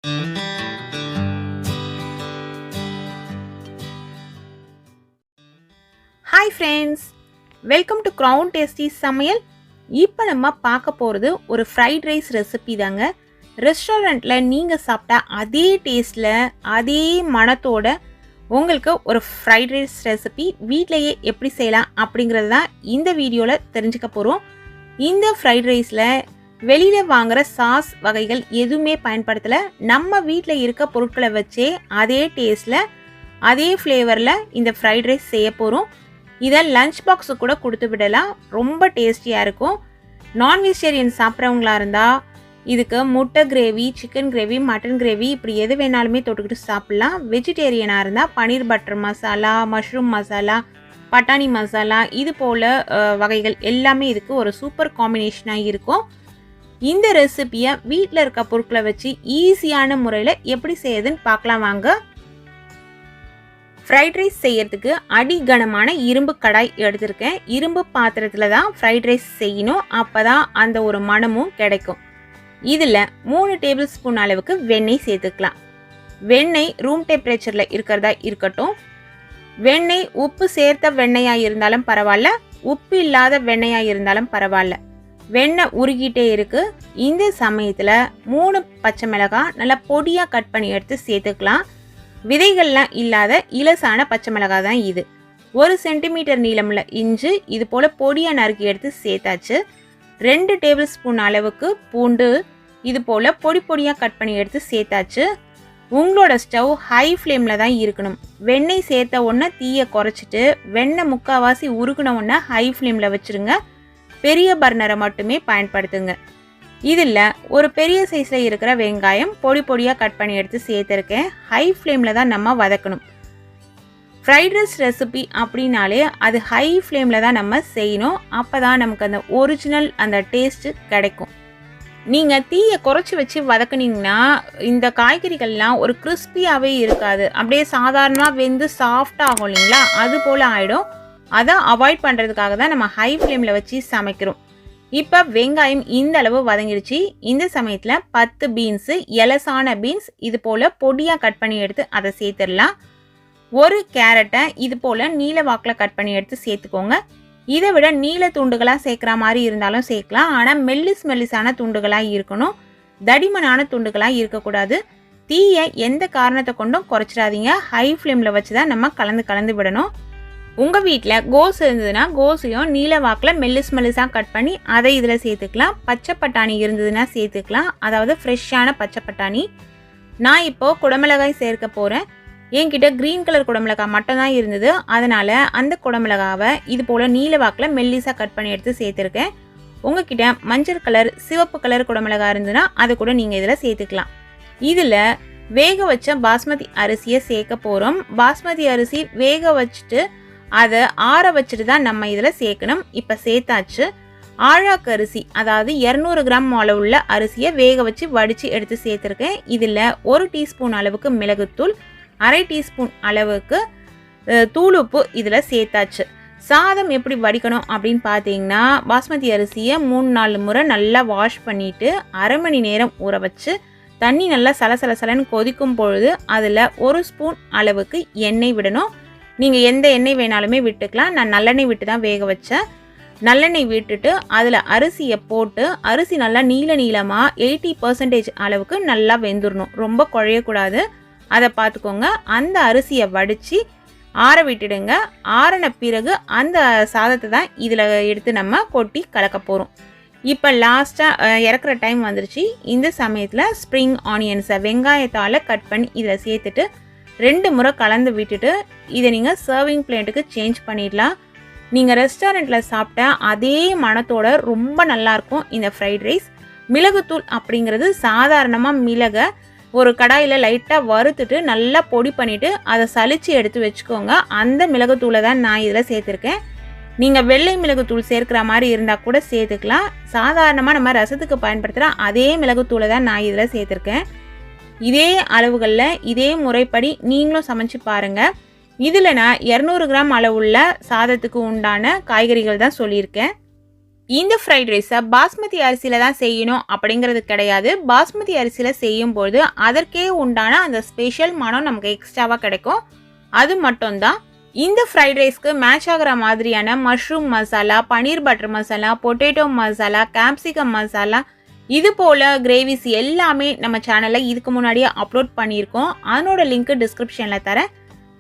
Hi friends, welcome to Crown Tasty Samayal. இப்போ நம்ம பார்க்க போகிறது ஒரு ஃப்ரைட் ரைஸ் ரெசிபி தாங்க. ரெஸ்டாரண்ட்டில் நீங்கள் சாப்பிட்டா அதே டேஸ்ட்டில் அதே மணத்தோட உங்களுக்கு ஒரு ஃப்ரைட் ரைஸ் ரெசிபி வீட்டிலையே எப்படி செய்யலாம் அப்படிங்கிறது தான் இந்த வீடியோவில் தெரிஞ்சுக்க போகிறோம். இந்த ஃப்ரைட் ரைஸில் வெளியில் வாங்குகிற சாஸ் வகைகள் எதுவுமே பயன்படுத்தலை. நம்ம வீட்டில் இருக்க பொருட்களை வச்சே அதே டேஸ்ட்டில் அதே ஃப்ளேவரில் இந்த ஃப்ரைட் ரைஸ் செய்ய போகிறோம். இதை லஞ்ச் பாக்ஸு கூட கொடுத்து விடலாம். ரொம்ப டேஸ்டியாக இருக்கும். நான் வெஜிடேரியன் சாப்பிட்றவங்களா இருந்தால் இதுக்கு முட்டை gravy, chicken gravy, mutton gravy இப்படி எது வேணாலுமே தொட்டுக்கிட்டு சாப்பிட்லாம். வெஜிடேரியனாக இருந்தால் பன்னீர் பட்டர் மசாலா, மஷ்ரூம் மசாலா, பட்டாணி மசாலா இது போல் வகைகள் எல்லாமே இதுக்கு ஒரு சூப்பர் காம்பினேஷனாக இருக்கும். இந்த ரெசிபியை வீட்டில் இருக்க பொருட்களை வச்சு ஈஸியான முறையில் எப்படி செய்யுதுன்னு பார்க்கலாம் வாங்க. ஃப்ரைட் ரைஸ் செய்யறதுக்கு அடிகனமான இரும்பு கடாய் எடுத்திருக்கேன். இரும்பு பாத்திரத்தில் தான் ஃப்ரைட் ரைஸ் செய்யணும். அப்போ தான் அந்த ஒரு மணமும் கிடைக்கும். இதில் 3 டேபிள் ஸ்பூன் அளவுக்கு வெண்ணெய் சேர்த்துக்கலாம். வெண்ணெய் ரூம் டெம்பரேச்சரில் இருக்கிறதா இருக்கட்டும். வெண்ணெய் உப்பு சேர்த்த வெண்ணெயாக இருந்தாலும் பரவாயில்ல, உப்பு இல்லாத வெண்ணெயாக இருந்தாலும் பரவாயில்ல. வெண்ணெய் உருகிட்டே இருக்குது. இந்த சமயத்தில் 3 பச்சை மிளகாய் நல்லா பொடியாக கட் பண்ணி எடுத்து சேர்த்துக்கலாம். விதைகள்லாம் இல்லாத இலசான பச்சை மிளகாய் தான் இது. 1 சென்டிமீட்டர் நீளமுள்ள இஞ்சி இது போல் பொடியாக நறுக்கி எடுத்து சேர்த்தாச்சு. 2 டேபிள் ஸ்பூன் அளவுக்கு பூண்டு இது போல் பொடி பொடியாக கட் பண்ணி எடுத்து சேர்த்தாச்சு. உங்களோட ஸ்டவ் ஹை ஃப்ளேமில் தான் இருக்கணும். வெண்ணெய் சேர்த்த உடனே தீயை குறைச்சிட்டு வெண்ணெய் முக்கால்வாசி உருகுன உடனே ஹை ஃப்ளேமில் வச்சுருங்க. பெரிய பர்னரை மட்டுமே பயன்படுத்துங்க. இதில் ஒரு பெரிய சைஸில் இருக்கிற வெங்காயம் பொடி பொடியாக கட் பண்ணி எடுத்து சேர்த்துருக்கேன். ஹை ஃப்ளேமில் தான் நம்ம வதக்கணும். ஃப்ரைட் ரைஸ் ரெசிபி அப்படின்னாலே அது ஹை ஃப்ளேமில் தான் நம்ம செய்யணும். அப்போ தான் நமக்கு அந்த ஒரிஜினல் அந்த டேஸ்ட்டு கிடைக்கும். நீங்கள் தீயை குறைச்சி வச்சு வதக்குனீங்கன்னா இந்த காய்கறிகள்லாம் ஒரு கிறிஸ்பியாகவே இருக்காது. அப்படியே சாதாரணமாக வெந்து சாஃப்டாகும் இல்லைங்களா, அது போல் ஆகிடும். அதை அவாய்ட் பண்ணுறதுக்காக தான் நம்ம ஹை ஃப்ளேமில் வச்சு சமைக்கிறோம். இப்போ வெங்காயம் இந்த அளவு வதங்கிடுச்சு. இந்த சமயத்தில் 10 பீன்ஸு, எலசான பீன்ஸ் இது போல் பொடியாக கட் பண்ணி எடுத்து அதை சேர்த்துடலாம். 1 கேரட்டை இது போல் நீல வாக்கில் கட் பண்ணி எடுத்து சேர்த்துக்கோங்க. இதை விட நீல துண்டுகளாக சேர்க்குற மாதிரி இருந்தாலும் சேர்க்கலாம். ஆனால் மெல்லிஸான துண்டுகளாக இருக்கணும். தடிமனான துண்டுகளாக இருக்கக்கூடாது. தீயை எந்த காரணத்தை கொண்டும் குறைச்சிடாதீங்க. ஹை ஃப்ளேமில் வச்சு தான் நம்ம கலந்து விடணும். உங்கள் வீட்டில் கோஸ் இருந்ததுன்னா கோஸையும் நீல வாக்கில் மெல்லிஸாக கட் பண்ணி அதை இதில் சேர்த்துக்கலாம். பச்சை பட்டாணி இருந்ததுன்னா சேர்த்துக்கலாம். அதாவது ஃப்ரெஷ்ஷான பச்சை பட்டாணி. நான் இப்போது குடமிளகாய் சேர்க்க போகிறேன். என்கிட்ட க்ரீன் கலர் குடமிளகாய் மட்டும் தான் இருந்தது. அதனால் அந்த குடமிளகாவை இது போல் நீல வாக்கில் மெல்லிஸாக கட் பண்ணி எடுத்து சேர்த்துருக்கேன். உங்ககிட்ட மஞ்சள் கலர், சிவப்பு கலர் குடமிளகாய் இருந்ததுன்னா அதை கூட நீங்கள் இதில் சேர்த்துக்கலாம். இதில் வேக வச்ச பாஸ்மதி அரிசியை சேர்க்க போகிறோம். பாஸ்மதி அரிசி வேக வச்சுட்டு அதை ஆற வச்சுட்டு தான் நம்ம இதில் சேர்க்கணும். இப்போ சேர்த்தாச்சு. ஆழாக்கு அரிசி அதாவது 200 கிராம் அளவுள்ள அரிசியை வேக வச்சு வடித்து எடுத்து சேர்த்துருக்கேன். இதில் 1 டீஸ்பூன் அளவுக்கு மிளகுத்தூள், 1/2 டீஸ்பூன் அளவுக்கு தூளுப்பு இதில் சேர்த்தாச்சு. சாதம் எப்படி வடிக்கணும் அப்படின்னு பார்த்தீங்கன்னா, பாஸ்மதி அரிசியை 3-4 முறை நல்லா வாஷ் பண்ணிவிட்டு 1/2 மணி நேரம் ஊற வச்சு தண்ணி நல்லா சலசலன்னு கொதிக்கும் பொழுது அதில் 1 ஸ்பூன் அளவுக்கு எண்ணெய் விடணும். நீங்கள் எந்த எண்ணெய் வேணாலுமே விட்டுக்கலாம். நான் நல்லெண்ணெய் விட்டு தான் வேக வச்சேன். நல்லெண்ணெய் விட்டுட்டு அதில் அரிசியை போட்டு அரிசி நல்லா நீளமாக 80% அளவுக்கு நல்லா வெந்துடணும். ரொம்ப குழையக்கூடாது. அதை பார்த்துக்கோங்க. அந்த அரிசியை வடித்து ஆற விட்டுடுங்க. ஆறின பிறகு அந்த சாதத்தை தான் இதில் எடுத்து நம்ம கொட்டி கலக்க போகிறோம். இப்போ லாஸ்ட்டாக இறக்குற டைம் வந்துருச்சு. இந்த சமயத்தில் ஸ்ப்ரிங் ஆனியன்ஸை வெங்காயத்தால் கட் பண்ணி இதில் சேர்த்துட்டு 2 முறை கலந்து விட்டுட்டு இதை நீங்கள் சர்விங் பிளேட்டுக்கு சேஞ்ச் பண்ணிடலாம். நீங்கள் ரெஸ்டாரண்ட்டில் சாப்பிட்ட அதே மணத்தோட ரொம்ப நல்லாயிருக்கும் இந்த ஃப்ரைட் ரைஸ். மிளகுத்தூள் அப்படிங்கிறது சாதாரணமாக மிளகை ஒரு கடாயில் லைட்டாக வறுத்துட்டு நல்லா பொடி பண்ணிவிட்டு அதை சலித்து எடுத்து வச்சுக்கோங்க. அந்த மிளகுத்தூளை தான் நான் இதில் சேர்த்துருக்கேன். நீங்கள் வெள்ளை மிளகுத்தூள் சேர்க்குற மாதிரி இருந்தால் கூட சேர்த்துக்கலாம். சாதாரணமாக நம்ம ரசத்துக்கு பயன்படுத்துகிற அதே மிளகுத்தூளை தான் நான் இதில் சேர்த்துருக்கேன். இதே அளவுகளில் இதே முறைப்படி நீங்களும் சமைச்சு பாருங்கள். இதில் நான் 200 கிராம் அளவுள்ள சாதத்துக்கு உண்டான காய்கறிகள் தான் சொல்லியிருக்கேன். இந்த ஃப்ரைட் ரைஸை பாஸ்மதி அரிசியில் தான் செய்யணும் அப்படிங்கிறது கிடையாது. பாஸ்மதி அரிசியில் செய்யும்போது அதற்கே உண்டான அந்த ஸ்பெஷல் மனம் நமக்கு எக்ஸ்ட்ராவாக கிடைக்கும். அது மட்டும்தான். இந்த ஃப்ரைட் ரைஸ்க்கு மேட்ச் ஆகிற மாதிரியான mushroom masala, paneer butter masala, potato masala, capsicum masala, இது போல் கிரேவிஸ் எல்லாமே நம்ம சேனலில் இதுக்கு முன்னாடியே அப்லோட் பண்ணியிருக்கோம். அதனோட லிங்க்கு டிஸ்கிரிப்ஷனில் தரேன்.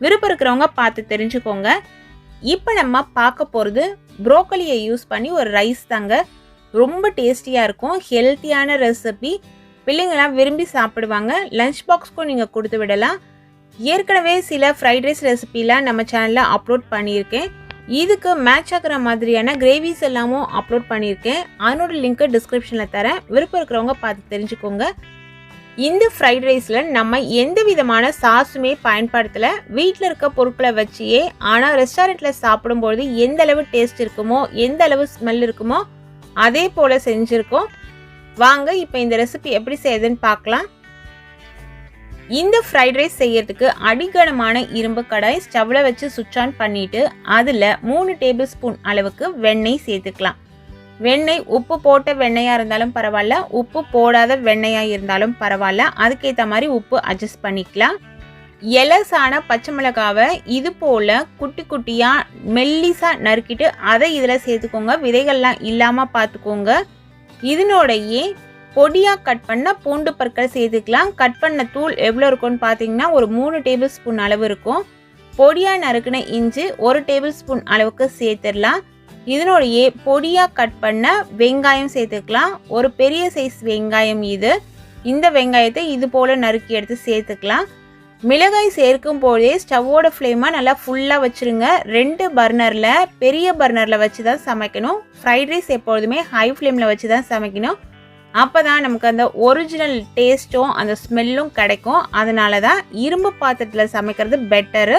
விருப்பம் இருக்கிறவங்க பார்த்து தெரிஞ்சுக்கோங்க. இப்போ நம்ம பார்க்க போகிறது ப்ரோக்கலியை யூஸ் பண்ணி ஒரு ரைஸ் தாங்க. ரொம்ப டேஸ்டியாக இருக்கும். ஹெல்த்தியான ரெசிபி. பிள்ளைங்களாம் விரும்பி சாப்பிடுவாங்க. லஞ்ச் பாக்ஸ்க்கும் நீங்கள் கொடுத்து விடலாம். ஏற்கனவே சில ஃப்ரைட் ரைஸ் ரெசிபிலாம் நம்ம சேனலில் அப்லோட் பண்ணியிருக்கேன். இதுக்கு மேட்ச் ஆகிற மாதிரியான கிரேவிஸ் எல்லாமும் அப்லோட் பண்ணியிருக்கேன். அதனோட லிங்க்கு டிஸ்கிரிப்ஷனில் தரேன். விருப்பம் இருக்கிறவங்க பார்த்து தெரிஞ்சுக்கோங்க. இந்த ஃப்ரைட் ரைஸில் நம்ம எந்த விதமான சாஸுமே பயன்படுத்தலை. வீட்டில் இருக்க பொருட்களை வச்சியே, ஆனால் ரெஸ்டாரண்ட்டில் சாப்பிடும்போது எந்த அளவு டேஸ்ட் இருக்குமோ, எந்த அளவு ஸ்மெல் இருக்குமோ அதே போல் செஞ்சுருக்கோம். வாங்க இப்போ இந்த ரெசிபி எப்படி செய்யுதுன்னு பார்க்கலாம். இந்த ஃப்ரைட் ரைஸ் செய்யறதுக்கு அடிகனமான இரும்பு கடாய் ஸ்டவ்வில் வச்சு சுவிட்ச் ஆன் பண்ணிவிட்டு அதில் 3 டேபிள் ஸ்பூன் அளவுக்கு வெண்ணெய் சேர்த்துக்கலாம். வெண்ணெய் உப்பு போட்ட வெண்ணெயாக இருந்தாலும் பரவாயில்ல, உப்பு போடாத வெண்ணெயாக இருந்தாலும் பரவாயில்ல. அதுக்கேற்ற மாதிரி உப்பு அட்ஜஸ்ட் பண்ணிக்கலாம். எலசான பச்சை மிளகாவை இது போல் குட்டி குட்டியாக மெல்லிசாக நறுக்கிட்டு அதை இதில் சேர்த்துக்கோங்க. விதைகள்லாம் இல்லாமல் பார்த்துக்கோங்க. இதனோடையே பொடியாக கட் பண்ண பூண்டு பற்கள் சேர்த்துக்கலாம். கட் பண்ண தூள் எவ்வளோ இருக்கும்னு பார்த்தீங்கன்னா ஒரு 3 டேபிள் ஸ்பூன் அளவு இருக்கும். பொடியாக நறுக்கின இஞ்சி 1 டேபிள் ஸ்பூன் அளவுக்கு சேர்த்துடலாம். இதனோடையே பொடியாக கட் பண்ண வெங்காயம் சேர்த்துக்கலாம். ஒரு பெரிய சைஸ் வெங்காயம் இது. இந்த வெங்காயத்தை இது போல் நறுக்கி எடுத்து சேர்த்துக்கலாம். மிளகாய் சேர்க்கும் போதே ஸ்டவ்வோட ஃப்ளேமை நல்லா ஃபுல்லாக வச்சுருங்க. 2 பர்னரில் பெரிய பர்னரில் வச்சு தான் சமைக்கணும். ஃப்ரைட் ரைஸ் எப்பொழுதுமே ஹை ஃப்ளேமில் வச்சு தான் சமைக்கணும். அப்போ தான் நமக்கு அந்த ஒரிஜினல் டேஸ்ட்டும் அந்த ஸ்மெல்லும் கிடைக்கும். அதனால தான் இரும்பு பாத்திரத்தில் சமைக்கிறது பெட்டரு.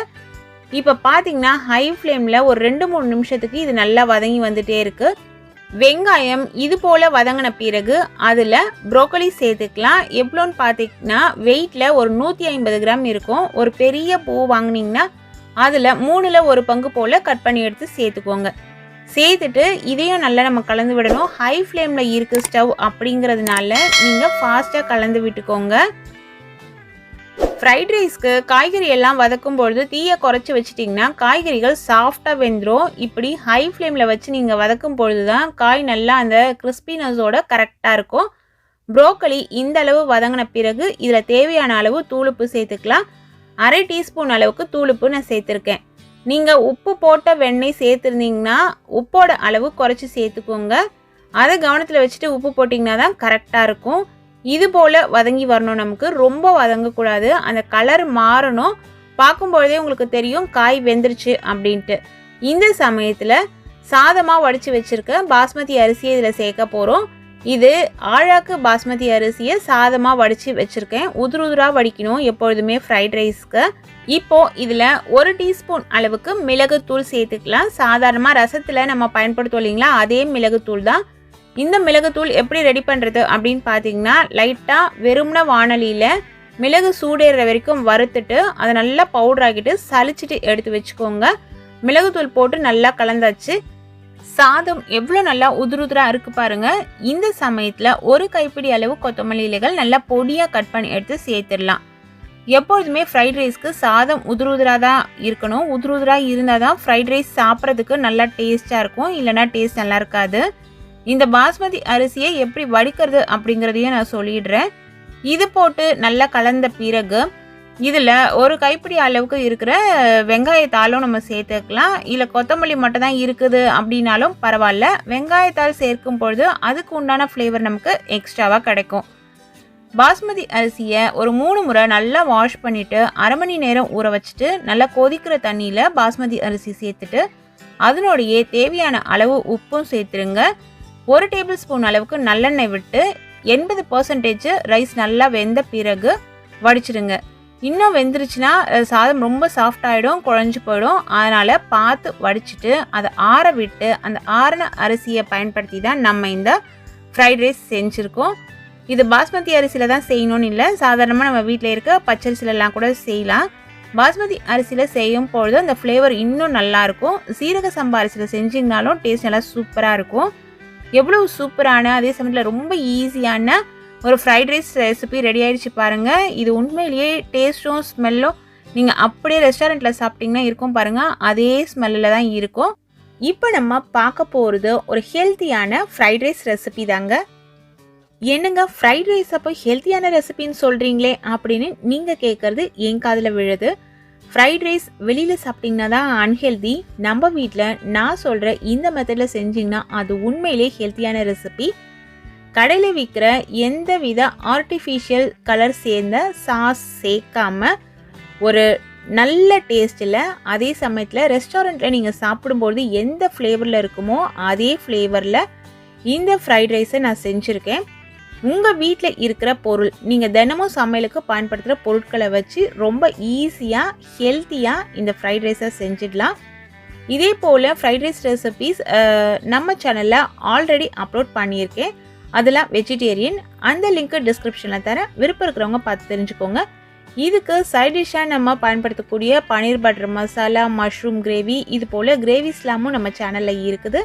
இப்போ பார்த்தீங்கன்னா ஹை ஃப்ளேமில் ஒரு 2-3 நிமிஷத்துக்கு இது நல்லா வதங்கி வந்துட்டே இருக்குது. வெங்காயம் இது போல் வதங்கின பிறகு அதில் ப்ரோக்கலி சேர்த்துக்கலாம். எவ்வளோன்னு பார்த்தீங்கன்னா வெயிட்டில் ஒரு 150 கிராம் இருக்கும். ஒரு பெரிய பூ வாங்கினீங்கன்னா அதில் 3ல் 1 பங்கு போல் கட் பண்ணி எடுத்து சேர்த்துக்கோங்க. சேர்த்துட்டு இதையும் நல்லா நம்ம கலந்து விடணும். ஹை ஃப்ளேமில் இருக்குது ஸ்டவ் அப்படிங்கிறதுனால நீங்கள் ஃபாஸ்ட்டாக கலந்து விட்டுக்கோங்க. ஃப்ரைட் ரைஸ்க்கு காய்கறி எல்லாம் வதக்கும் பொழுது தீயை குறைச்சி வச்சிட்டிங்கன்னா காய்கறிகள் சாஃப்டாக வெந்துடும். இப்படி ஹை ஃப்ளேமில் வச்சு நீங்கள் வதக்கும் பொழுது தான் காய் நல்லா அந்த கிறிஸ்பினஸோட கரெக்டாக இருக்கும். ப்ரோக்கலி இந்த அளவு வதங்கின பிறகு இதில் தேவையான அளவு தூளுப்பு சேர்த்துக்கலாம். 1/2 டீஸ்பூன் அளவுக்கு தூளுப்பு நான் சேர்த்துருக்கேன். நீங்கள் உப்பு போட்ட வெண்ணெய் சேர்த்துருந்தீங்கன்னா உப்போட அளவு குறைச்சி சேர்த்துக்கோங்க. அதை கவனத்தில் வச்சுட்டு உப்பு போட்டிங்கன்னா தான் கரெக்டாக இருக்கும். இது போல் வதங்கி வரணும். நமக்கு ரொம்ப வதங்கக்கூடாது. அந்த கலர் மாறணும். பார்க்கும்பொழுதே உங்களுக்கு தெரியும் காய் வெந்துருச்சு அப்படின்ட்டு. இந்த சமயத்தில் சாதமாக வடித்து வச்சுருக்க பாஸ்மதி அரிசியை இதில் சேர்க்க போகிறோம். இது ஆழாக்கு பாஸ்மதி அரிசியை சாதமாக வடித்து வச்சுருக்கேன். உதுராக வடிக்கணும் எப்பொழுதுமே ஃப்ரைட் ரைஸ்க்கு. இப்போது இதில் 1 டீஸ்பூன் அளவுக்கு மிளகுத்தூள் சேர்த்துக்கலாம். சாதாரணமாக ரசத்தில் நம்ம பயன்படுத்துவோம் இல்லைங்களா, அதே மிளகுத்தூள் தான். இந்த மிளகுத்தூள் எப்படி ரெடி பண்ணுறது அப்படின்னு பார்த்தீங்கன்னா லைட்டாக வெறும்ன வானலியில் மிளகு சூடேற வரைக்கும் வறுத்துட்டு அதை நல்லா பவுடர் ஆக்கிட்டு சளிச்சிட்டு எடுத்து வச்சுக்கோங்க. மிளகுத்தூள் போட்டு நல்லா கலந்தாச்சு. சாதம் எவ்வளோ நல்லா உதுராக இருக்குது பாருங்கள். இந்த சமயத்தில் 1 கைப்பிடி அளவு கொத்தமல்லி இலைகள் நல்லா பொடியாக கட் பண்ணி எடுத்து சேர்த்துடலாம். எப்பொழுதுமே ஃப்ரைட் ரைஸ்க்கு சாதம் உதுராக தான் இருக்கணும். உதுராக இருந்தால் தான் ஃப்ரைட் ரைஸ் சாப்பிட்றதுக்கு நல்லா டேஸ்ட்டாக இருக்கும். இல்லைனா டேஸ்ட் நல்லா இருக்காது. இந்த பாஸ்மதி அரிசியை எப்படி வடிக்கிறது அப்படிங்கிறதையும் நான் சொல்லிடுறேன். இது போட்டு நல்லா கலந்த பிறகு இதில் 1 கைப்பிடி அளவுக்கு இருக்கிற வெங்காயத்தாலும் நம்ம சேர்த்துக்கலாம். இல்லை கொத்தமல்லி மட்டும் தான் இருக்குது அப்படின்னாலும் பரவாயில்ல. வெங்காயத்தால் சேர்க்கும் பொழுது அதுக்கு உண்டான ஃப்ளேவர் நமக்கு எக்ஸ்ட்ராவாக கிடைக்கும். பாஸ்மதி அரிசியை ஒரு 3 முறை நல்லா வாஷ் பண்ணிவிட்டு 1/2 மணி நேரம் ஊற வச்சுட்டு நல்லா கொதிக்கிற தண்ணியில் பாஸ்மதி அரிசி சேர்த்துட்டு அதனுடைய தேவையான அளவு உப்பும் சேர்த்துருங்க. 1 டேபிள் ஸ்பூன் அளவுக்கு நல்லெண்ணெய் விட்டு 80% ரைஸ் நல்லா வெந்த பிறகு வடிச்சிடுங்க. இன்னும் வெந்துருச்சுன்னா சாதம் ரொம்ப சாஃப்ட் ஆகிடும், குழஞ்சி போயிடும். அதனால் பார்த்து வடிச்சிட்டு அதை ஆற விட்டு அந்த ஆறின அரிசியை பயன்படுத்தி தான் நம்ம இந்த ஃப்ரைட் ரைஸ் செஞ்சுருக்கோம். இது பாஸ்மதி அரிசியில் தான் செய்யணும்னு இல்லை, சாதாரணமாக நம்ம வீட்டில் இருக்க பச்சரிசிலெலாம் கூட செய்யலாம். பாஸ்மதி அரிசியில் செய்யும் பொழுது அந்த ஃப்ளேவர் இன்னும் நல்லாயிருக்கும். சீரக சம்பா அரிசியில் செஞ்சிங்கனாலும் டேஸ்ட் நல்லா சூப்பராக இருக்கும். எவ்வளவு சூப்பரான அதே சமயத்தில் ரொம்ப ஈஸியான ஒரு ஃப்ரைட் ரைஸ் ரெசிபி ரெடி ஆயிடுச்சு பாருங்கள். இது உண்மையிலேயே டேஸ்ட்டும் ஸ்மெல்லும் நீங்கள் அப்படியே ரெஸ்டாரண்ட்டில் சாப்பிட்டிங்கன்னா இருக்கும் பாருங்கள், அதே ஸ்மெல்லில் தான் இருக்கும். இப்போ நம்ம பார்க்க போகிறது ஒரு ஹெல்த்தியான ஃப்ரைட் ரைஸ் ரெசிபி தாங்க. என்னங்க ஃப்ரைட் ரைஸ் அப்போ ஹெல்த்தியான ரெசிபின்னு சொல்கிறீங்களே அப்படின்னு நீங்கள் கேட்குறது என் காதில் விழுது. ஃப்ரைட் ரைஸ் வெளியில் சாப்பிட்டிங்கன்னா தான் அன்ஹெல்தி. நம்ம வீட்டில் நான் சொல்கிற இந்த மெத்தடில் செஞ்சிங்கன்னா அது உண்மையிலே ஹெல்த்தியான ரெசிபி. கடையில் விற்கிற எந்த வித ஆர்டிஃபிஷியல் கலர் சேர்ந்த சாஸ் சேர்க்காம ஒரு நல்ல டேஸ்ட்டில், அதே சமயத்தில் ரெஸ்டாரண்ட்டில் நீங்கள் சாப்பிடும்போது எந்த ஃப்ளேவரில் இருக்குமோ அதே ஃப்ளேவரில் இந்த ஃப்ரைட் ரைஸை நான் செஞ்சுருக்கேன். உங்கள் வீட்டில் இருக்கிற பொருள், நீங்கள் தினமும் சமையலுக்கு பயன்படுத்துகிற பொருட்களை வச்சு ரொம்ப ஈஸியாக ஹெல்த்தியாக இந்த ஃப்ரைட் ரைஸை செஞ்சிடலாம். இதே போல் ஃப்ரைட் ரைஸ் ரெசிபீஸ் நம்ம சேனலில் ஆல்ரெடி அப்லோட் பண்ணியிருக்கேன். அதெல்லாம் வெஜிடேரியன். அந்த லிங்க்கு டிஸ்கிரிப்ஷனில் தரேன், விருப்பம் இருக்கிறவங்க பார்த்து தெரிஞ்சுக்கோங்க. இதுக்கு சைட் டிஷ்ஷாக நம்ம பயன்படுத்தக்கூடிய பன்னீர் பட்டர் மசாலா, மஷ்ரூம் கிரேவி, இது போல் கிரேவிஸ்லாமும் நம்ம சேனலில் இருக்குது.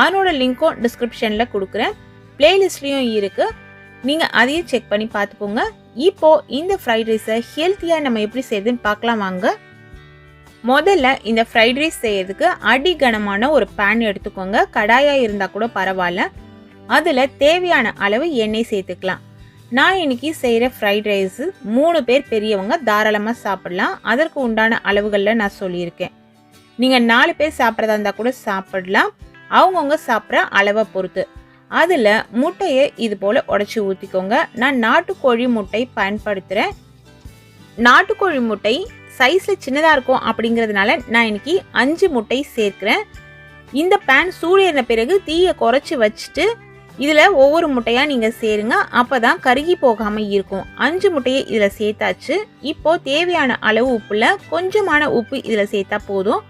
அதனோட லிங்க்கும் டிஸ்கிரிப்ஷனில் கொடுக்குறேன், பிளேலிஸ்ட்லேயும் இருக்குது. நீங்கள் அதையும் செக் பண்ணி பார்த்துக்கோங்க. இப்போது இந்த ஃப்ரைட் ரைஸை ஹெல்த்தியாக நம்ம எப்படி செய்யுதுன்னு பார்க்கலாம் வாங்க. முதல்ல இந்த ஃப்ரைட் ரைஸ் செய்யறதுக்கு அடிகனமான ஒரு பேன் எடுத்துக்கோங்க. கடாயாக இருந்தால் கூட பரவாயில்ல. அதில் தேவையான அளவு எண்ணெய் சேர்த்துக்கலாம். நான் இன்னைக்கு செய்கிற ஃப்ரைட் ரைஸு 3 பேர் பெரியவங்க தாராளமாக சாப்பிடலாம். அதற்கு உண்டான அளவுகளில் நான் சொல்லியிருக்கேன். நீங்கள் 4 பேர் சாப்பிட்றதா இருந்தால் கூட சாப்பிடலாம், அவங்கவுங்க சாப்பிட்ற அளவை பொறுத்து. அதில் முட்டையை இது போல் உடச்சி ஊற்றிக்கோங்க. நான் நாட்டுக்கோழி முட்டை பயன்படுத்துகிறேன். நாட்டுக்கோழி முட்டை சைஸில் சின்னதாக இருக்கும் அப்படிங்கிறதுனால நான் இன்னைக்கு 5 முட்டை சேர்க்கிறேன். இந்த பேன் சூடேறின பிறகு தீயை குறைச்சி வச்சுட்டு இதில் ஒவ்வொரு முட்டையாக நீங்கள் சேருங்க, அப்போ தான் கருகி போகாமல் இருக்கும். 5 முட்டையை இதில் சேர்த்தாச்சு. இப்போது தேவையான அளவு உப்புல கொஞ்சமான உப்பு இதில் சேர்த்தா போதும்.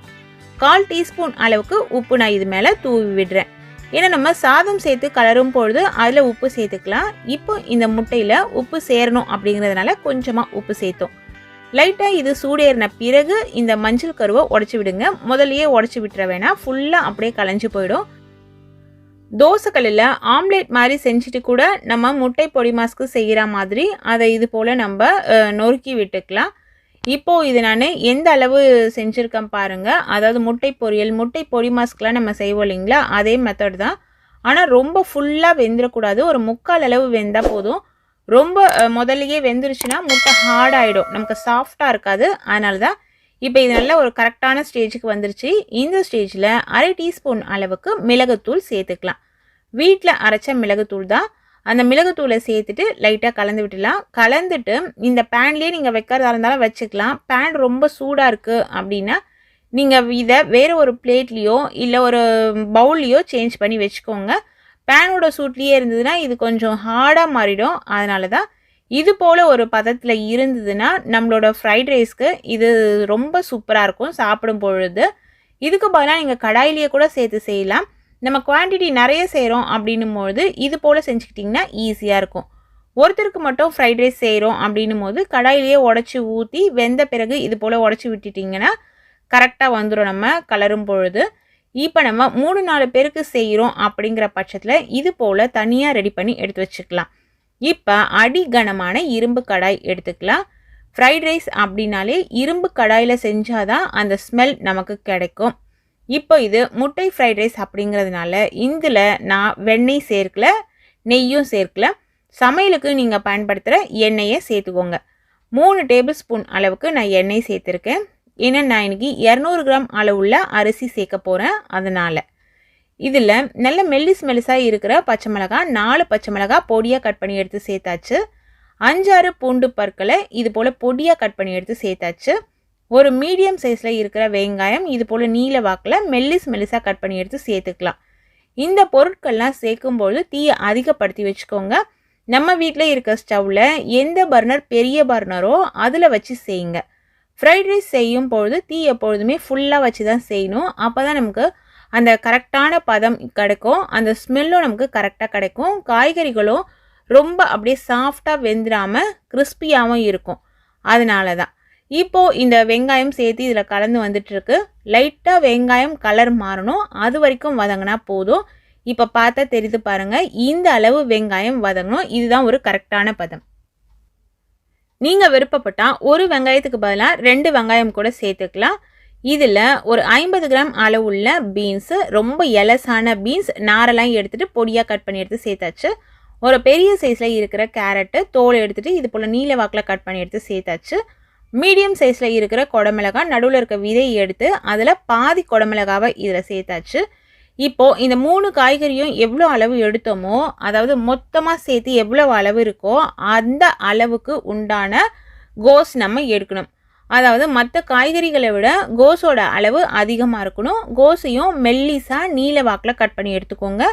1/4 டீஸ்பூன் அளவுக்கு உப்பு நான் இது மேலே தூவி விடுறேன். ஏன்னா நம்ம சாதம் சேர்த்து கலரும் பொழுது அதில் உப்பு சேர்த்துக்கலாம். இப்போ இந்த முட்டையில் உப்பு சேரணும் அப்படிங்கிறதுனால கொஞ்சமாக உப்பு சேர்த்தோம். லைட்டாக இது சூடேறின பிறகு இந்த மஞ்சள் கருவை உடச்சி விடுங்க. முதலையே உடச்சி விட்டுற வேணாம், ஃபுல்லாக அப்படியே கலைஞ்சு போயிடும். தோசைக்கல்லில் ஆம்லேட் மாதிரி செஞ்சுட்டு கூட நம்ம முட்டை பொடி மாஸ்க்கு செய்கிற மாதிரி அதை இது போல் நம்ம நொறுக்கி விட்டுக்கலாம். இப்போது இது நான் எந்த அளவு செஞ்சுருக்கேன் பாருங்கள். அதாவது முட்டை பொரியல், முட்டை பொடி மாஸ்க்கெலாம் நம்ம செய்வோம் இல்லைங்களா, அதே மெத்தட் தான். ஆனால் ரொம்ப ஃபுல்லாக வெந்துடக்கூடாது, ஒரு 3/4 அளவு வெந்தால் போதும். ரொம்ப முதல்லையே வெந்துருச்சுன்னா முட்டை ஹார்டாகிடும், நமக்கு சாஃப்டாக இருக்காது. அதனால தான் இப்போ இது நல்ல ஒரு கரெக்டான ஸ்டேஜுக்கு வந்துருச்சு. இந்த ஸ்டேஜில் 1/2 டீஸ்பூன் அளவுக்கு மிளகுத்தூள் சேர்த்துக்கலாம். வீட்டில் அரைச்ச மிளகுத்தூள் தான். அந்த மிளகுத்தூளை சேர்த்துட்டு லைட்டாக கலந்து விட்டுலாம். கலந்துட்டு இந்த பேன்லேயே நீங்கள் வைக்கிறதா இருந்தாலும் வச்சுக்கலாம். பேன் ரொம்ப சூடாக இருக்குது அப்படின்னா நீங்கள் இதை வேறு ஒரு பிளேட்லேயோ இல்லை ஒரு பவுல்லையோ சேஞ்ச் பண்ணி வச்சுக்கோங்க. பேனோட சூட்லேயே இருந்ததுன்னா இது கொஞ்சம் ஹார்டாக மாறிடும். அதனால தான் இது போல் ஒரு பதத்தில் இருந்ததுன்னா நம்மளோட ஃப்ரைட் ரைஸ்க்கு இது ரொம்ப சூப்பராக இருக்கும் சாப்பிடும் பொழுது. இதுக்கு பதிலாக நீங்கள் கடாயிலேயே கூட சேர்த்து செய்யலாம். நம்ம குவான்டிட்டி நிறைய செய்கிறோம் அப்படின்னும் போது இது போல் செஞ்சுக்கிட்டிங்கன்னா ஈஸியாக இருக்கும். ஒருத்தருக்கு மட்டும் ஃப்ரைட் ரைஸ் செய்கிறோம் அப்படின்னும் போது கடாயிலேயே உடச்சி ஊற்றி வெந்த பிறகு இது போல் உடச்சி விட்டுட்டிங்கன்னா கரெக்டாக வந்துடும் நம்ம கலரும் பொழுது. இப்போ நம்ம 3-4 பேருக்கு செய்கிறோம் அப்படிங்கிற பட்சத்தில் இது போல் தனியாக ரெடி பண்ணி எடுத்து வச்சுக்கலாம். இப்போ அடிகனமான இரும்பு கடாய் எடுத்துக்கலாம். ஃப்ரைட் ரைஸ் அப்படின்னாலே இரும்பு கடாயில் செஞ்சாதான் அந்த ஸ்மெல் நமக்கு கிடைக்கும். இப்போ இது முட்டை ஃப்ரைட் ரைஸ் அப்படிங்கிறதுனால இதில் நான் வெண்ணெய் சேர்க்கல, நெய்யும் சேர்க்கல. சமையலுக்கு நீங்கள் பயன்படுத்துகிற எண்ணெயை சேர்த்துக்கோங்க. 3 டேபிள் ஸ்பூன் அளவுக்கு நான் எண்ணெய் சேர்த்துருக்கேன். ஏன்னா நான் இன்றைக்கி 200 கிராம் அளவுள்ள அரிசி சேர்க்க போகிறேன். அதனால் இதில் நல்ல மெல்லிஸாக இருக்கிற பச்சை மிளகாய், 4 பச்சை மிளகாய் பொடியாக கட் பண்ணி எடுத்து சேர்த்தாச்சு. 5-6 பூண்டு பற்களை இது போல் பொடியாக கட் பண்ணி எடுத்து சேர்த்தாச்சு. ஒரு மீடியம் சைஸில் இருக்கிற வெங்காயம் இது போல் நீல வாக்கில் மெல்லிஸாக கட் பண்ணி எடுத்து சேர்த்துக்கலாம். இந்த பொருட்கள்லாம் சேர்க்கும்போது தீயை அதிகப்படுத்தி வச்சுக்கோங்க. நம்ம வீட்டில் இருக்க ஸ்டவ்வில் எந்த பர்னர் பெரிய பர்னரோ அதில் வச்சு செய்யுங்க. ஃப்ரைட் ரைஸ் செய்யும் பொழுது தீ எப்பொழுதுமே ஃபுல்லாக வச்சு தான் செய்யணும். அப்போ தான் நமக்கு அந்த கரெக்டான பதம் கிடைக்கும், அந்த ஸ்மெல்லும் நமக்கு கரெக்டாக கிடைக்கும். காய்கறிகளும் ரொம்ப அப்படியே சாஃப்டாக வெந்துடாமல் கிறிஸ்பியாகவும் இருக்கும். அதனால தான் இப்போது இந்த வெங்காயம் சேர்த்து இதில் கலந்து வந்துட்டுருக்கு. லைட்டாக வெங்காயம் கலர் மாறணும், அது வரைக்கும் வதங்கினா போதும். இப்போ பார்த்தா தெரியுது பாருங்க, இந்த அளவு வெங்காயம் வதங்கணும். இதுதான் ஒரு கரெக்டான பதம். நீங்க விருப்பப்பட்டா ஒரு வெங்காயத்துக்கு பதிலா 2 வெங்காயம் கூட சேர்த்துக்கலாம். இதில் ஒரு 50 கிராம் அளவுள்ள பீன்ஸு, ரொம்ப எலசான பீன்ஸ், நாரெல்லாம் எடுத்துகிட்டு பொடியாக கட் பண்ணி எடுத்து சேர்த்தாச்சு. ஒரு பெரிய சைஸில் இருக்கிற கேரட்டு தோல் எடுத்துகிட்டு இது போல் நீல வாக்கில் கட் பண்ணி எடுத்து சேர்த்தாச்சு. மீடியம் சைஸில் இருக்கிற குடமிளகாய் நடுவில் இருக்க விதையை எடுத்து அதில் பாதி குடமிளகாவை இதில் சேர்த்தாச்சு. இப்போது இந்த 3 காய்கறியும் எவ்வளோ அளவு எடுத்தோமோ, அதாவது மொத்தமாக சேர்த்து எவ்வளோ அளவு இருக்கோ அந்த அளவுக்கு உண்டான கோஸ் நம்ம எடுக்கணும். அதாவது மற்ற காய்கறிகளை விட கோஸோட அளவு அதிகமாக இருக்கணும். கோஸையும் மெல்லிஸாக நீல வாக்கில் கட் பண்ணி எடுத்துக்கோங்க.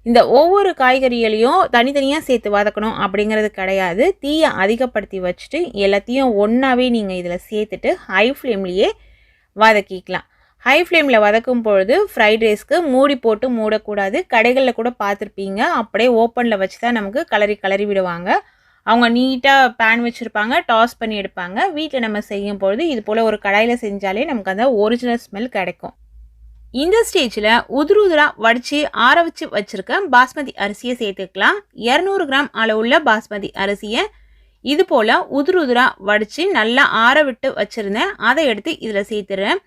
இந்த ஒவ்வொரு காய்கறிகளையும் தனித்தனியாக சேர்த்து வதக்கணும் அப்படிங்கிறது கிடையாது. தீயை அதிகப்படுத்தி வச்சுட்டு எல்லாத்தையும் ஒன்றாவே நீங்கள் இதில் சேர்த்துட்டு ஹை ஃப்ளேம்லேயே வதக்கிக்கலாம். ஹை ஃப்ளேமில் வதக்கும் பொழுது ஃப்ரைட் ரைஸ்க்கு மூடி போட்டு மூடக்கூடாது. கடைகளில் கூட பார்த்துருப்பீங்க, அப்படியே ஓப்பனில் வச்சு தான் நமக்கு கிளறி விடுவாங்க. அவங்க நீட்டாக பேன் வச்சுருப்பாங்க, டாஸ் பண்ணி எடுப்பாங்க. வீட்டில் நம்ம செய்யும் பொழுது இது போல் ஒரு கடாயில் செஞ்சாலே நமக்கு அந்த ஒரிஜினல் ஸ்மெல் கிடைக்கும். இந்த ஸ்டேஜில் உதிரா வடித்து ஆற வச்சு வச்சுருக்க பாஸ்மதி அரிசியை சேர்த்துக்கலாம். 200 கிராம் அளவுள்ள பாஸ்மதி அரிசியை இது போல் உதிரா வடித்து நல்லா ஆற விட்டு வச்சுருந்தேன். அதை எடுத்து இதில் சேர்த்துறேன்.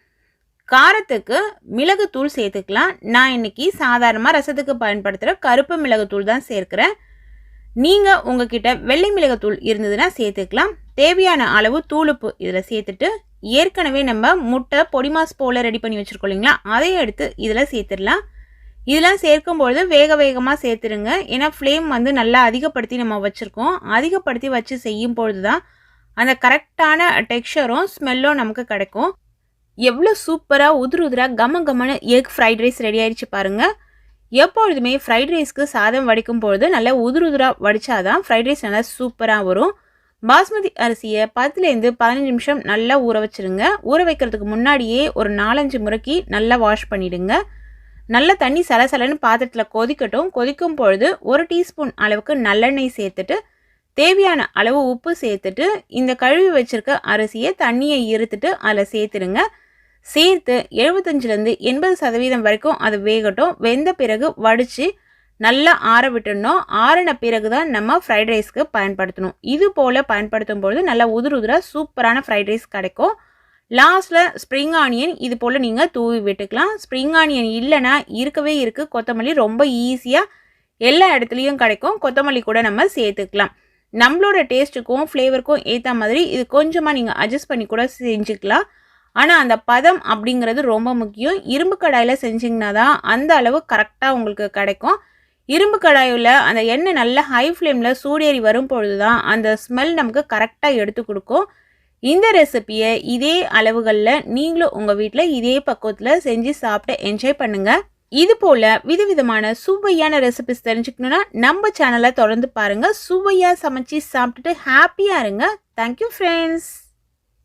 காரத்துக்கு மிளகுத்தூள் சேர்த்துக்கலாம். நான் இன்றைக்கி சாதாரணமாக ரசத்துக்கு பயன்படுத்துகிற கருப்பு மிளகுத்தூள் தான் சேர்க்குறேன். நீங்கள் உங்ககிட்ட வெள்ளை மிளகுத்தூள் இருந்ததுன்னா சேர்த்துக்கலாம். தேவையான அளவு தூளுப்பு இதில் சேர்த்துட்டு ஏற்கனவே நம்ம முட்டை பொடி மாஸ் போல் ரெடி பண்ணி வச்சுருக்கோம் இல்லைங்களா, அதையும் எடுத்து இதில் சேர்த்துடலாம். இதெல்லாம் சேர்க்கும்பொழுது வேகமாக சேர்த்துருங்க. ஏன்னா ஃப்ளேம் வந்து நல்லா அதிகப்படுத்தி நம்ம வச்சுருக்கோம். அதிகப்படுத்தி வச்சு செய்யும் பொழுது தான் அந்த கரெக்டான டெக்ஸ்சரும் ஸ்மெல்லும் நமக்கு கிடைக்கும். எவ்வளோ சூப்பராக உதிரா கமன்னு எக் ஃப்ரைட் ரைஸ் ரெடி ஆயிடுச்சு பாருங்கள். எப்பொழுதுமே ஃப்ரைட் ரைஸ்க்கு சாதம் வடிக்கும் பொழுது நல்லா உதிரா வடித்தாதான் ஃப்ரைட் ரைஸ் நல்லா சூப்பராக வரும். பாஸ்மதி அரிசியை 10லேருந்து 15 நிமிஷம் நல்லா ஊற வச்சுருங்க. ஊற வைக்கிறதுக்கு முன்னாடியே ஒரு 4-5 முறைக்கு நல்லா வாஷ் பண்ணிவிடுங்க. நல்ல தண்ணி சலசலன்னு பாத்திரத்தில் கொதிக்கட்டும். கொதிக்கும் பொழுது 1 டீஸ்பூன் அளவுக்கு நல்லெண்ணெய் சேர்த்துட்டு தேவையான அளவு உப்பு சேர்த்துட்டு இந்த கழுவி வச்சுருக்க அரிசியை தண்ணியை இருத்துட்டு அதில் சேர்த்துடுங்க. சேர்த்து 75லேருந்து 80% வரைக்கும் அது வேகட்டும். வெந்த பிறகு வடித்து நல்லா ஆற விட்டுடணும். ஆறின பிறகு தான் நம்ம ஃப்ரைட் ரைஸ்க்கு பயன்படுத்தணும். இது போல் பயன்படுத்தும் பொழுது நல்லா உதிரா சூப்பரான ஃப்ரைட் ரைஸ் கிடைக்கும். லாஸ்ட்டில் ஸ்ப்ரிங் ஆனியன் இது போல் நீங்கள் தூவி விட்டுக்கலாம். ஸ்ப்ரிங் ஆனியன் இல்லைன்னா இருக்கவே இருக்குது கொத்தமல்லி, ரொம்ப ஈஸியாக எல்லா இடத்துலையும் கிடைக்கும். கொத்தமல்லி கூட நம்ம சேர்த்துக்கலாம். நம்மளோட டேஸ்ட்டுக்கும் ஃப்ளேவருக்கும் ஏற்ற மாதிரி இது கொஞ்சமாக நீங்கள் அட்ஜஸ்ட் பண்ணி கூட செஞ்சுக்கலாம். ஆனால் அந்த பதம் அப்படிங்கிறது ரொம்ப முக்கியம். இரும்பு கடாயில் செஞ்சிங்கன்னா தான் அந்த அளவு கரெக்டாக உங்களுக்கு கிடைக்கும். இரும்பு கடாயில் அந்த எண்ணெய் நல்லா ஹை ஃப்ளேமில் சூடேறி வரும் பொழுது தான் அந்த ஸ்மெல் நமக்கு கரெக்டாக எடுத்து கொடுக்கும். இந்த ரெசிபியை இதே அளவுகளில் நீங்களும் உங்கள் வீட்டில் இதே பக்குவத்தில் செஞ்சு சாப்பிட்டு என்ஜாய் பண்ணுங்கள். இது போல் விதவிதமான சுவையான ரெசிபிஸ் தெரிஞ்சுக்கணுன்னா நம்ம சேனலை தொடர்ந்து பாருங்கள். சுவையாக சமைச்சு சாப்பிட்டுட்டு ஹாப்பியாக இருங்க. Thank you friends.